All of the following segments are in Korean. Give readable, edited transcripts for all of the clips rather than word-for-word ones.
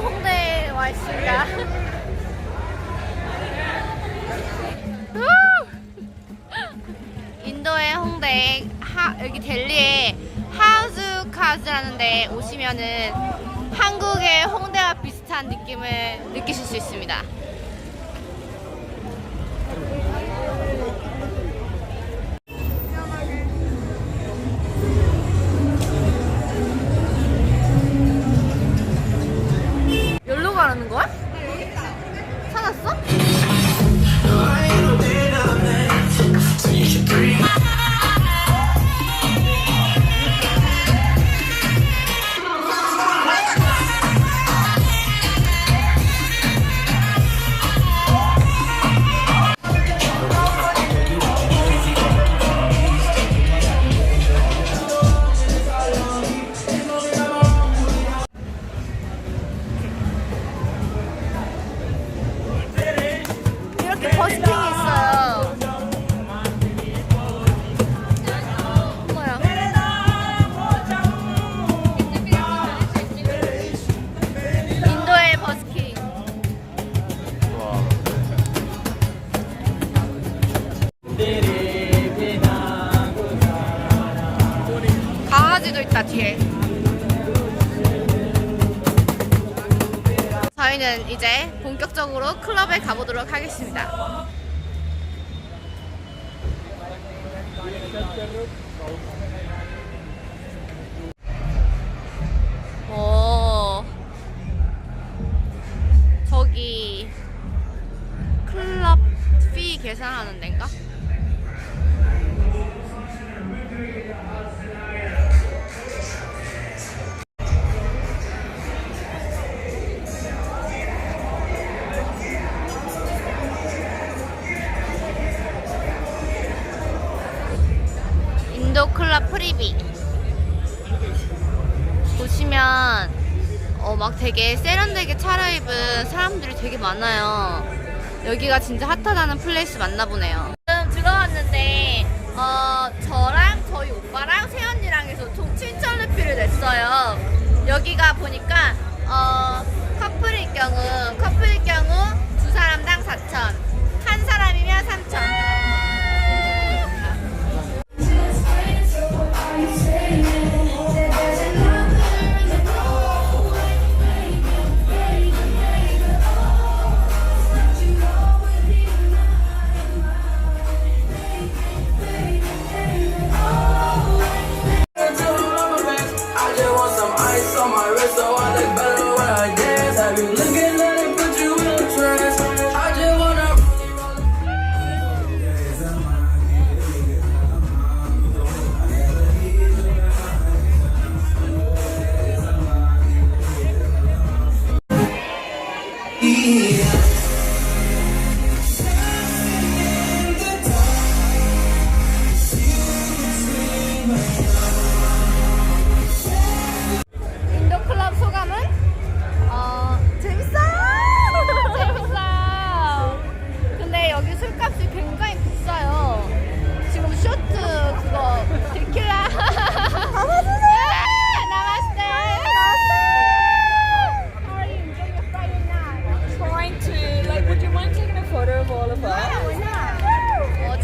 홍대에 와 있습니다. 인도의 홍대 여기 델리에 하우즈카즈라는 데 오시면은 한국의 홍대와 비슷한 느낌을 느끼실 수 있습니다. 여기로 가라는 거야? 찾았어? 이렇게 버스킹이 있어요. 뭐야? 인도의 버스킹. 강아지도 있다 뒤에. 저희는 이제 본격적으로 클럽에 가보도록 하겠습니다. 오, 저기 클럽 피 계산하는 데인가? 인도 클럽 프리비 보시면 막 되게 세련되게 차려입은 사람들이 되게 많아요. 여기가 진짜 핫하다는 플레이스 맞나 보네요. 지금 들어왔는데 저랑 저희 오빠랑 세연이랑 해서 총 7,000루피를 냈어요. 여기가 보니까 커플일 경우 두 사람당 4,000, 한 사람이면 3,000. 인도 클럽 소감은? 재밌어요! 재밌어요! 근데 여기 술값이 굉장히 비싸요. 지금 쇼트 그거 데킬라 담아주세요! 나마스테! How are you enjoying your Friday night? Trying to, like, would you mind taking a photo of all of us?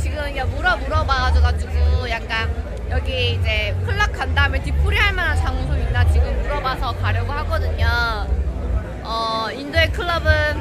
지금 그냥 물어봐가지고 약간 여기 이제 클럽 간 다음에 뒤풀이 할 만한 장소 있나 지금 물어봐서 가려고 하거든요. 인도의 클럽은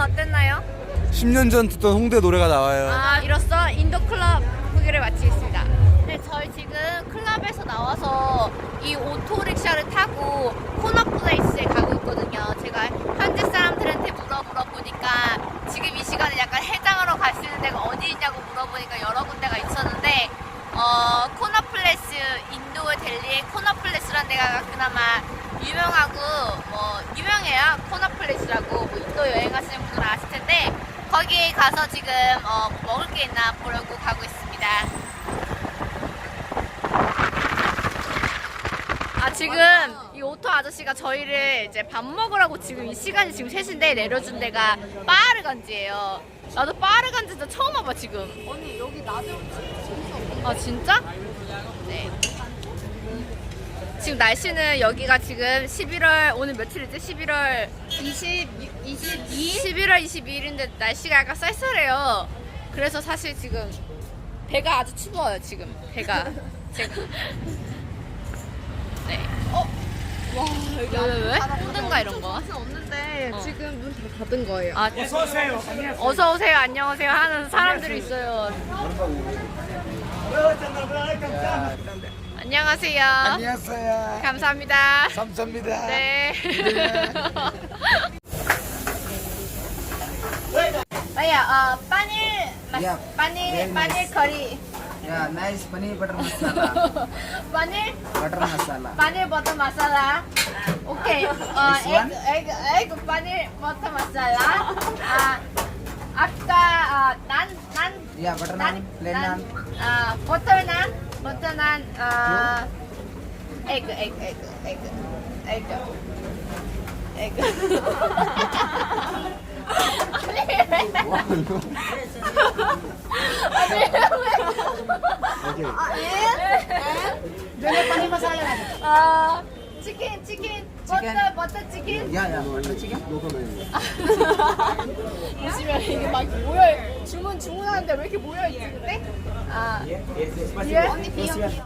어땠나요? 10년 전 듣던 홍대 노래가 나와요. 이로써 인도 클럽 후기를 마치겠습니다. 네, 저희 지금 클럽에서 나와서 이 오토릭샤를 타고 코너 플레이스에 가고 있거든요. 제가 현지 사람들한테 물어보니까 지금 이 시간에 약간 해장하러 갈 수 있는 데가 어디 있냐고 물어보니까 여러 군데가 있었는데 코너 플레이스, 인도의 델리의 코너 플레이스라는 데가 그나마 유명해요. 코너 플레이스라고 인도 여행하시는 분들은 아실 텐데 거기 가서 지금 먹을 게 있나 보려고 가고 있습니다. 지금 이 오토 아저씨가 저희를 이제 밥 먹으라고 지금 이 시간이 지금 3시인데 내려준 데가 빠르간지예요. 나도 빠르간지 진짜 처음 와봐 지금. 언니 여기 낮에 진짜 재밌어. 진짜? 네. 지금 날씨는 여기가 지금 11월 오늘 며칠이지? 11월 11월 22일인데 날씨가 약간 쌀쌀해요. 그래서 사실 지금 배가 아주 추워요. 지금 배가 제가 네. 와, 여기 왜? 힘든가 이런 거? 없는데 어. 지금 문 다 닫은 거예요. 아, 어서 오세요. 어서 오세요. 안녕하세요. 하는 사람들이 있어요. 안녕하세요. 안녕하세요. 감사합니다. 감사합니다. 네. Vaya, Yeah. paneer Very nice. curry. Yeah, nice paneer butter masala. Paneer Butter masala. butter masala. Okay. This one? Egg paneer butter masala. After naan. Yeah, butter naan, plain naan. Butter naan. Egg. 치킨. 버터 치킨. Yeah, yeah, butter chicken. 보시면 이게 막 모여 주문하는데 왜 이렇게 모여 있지 근데? Yes, yes, 언니 비용.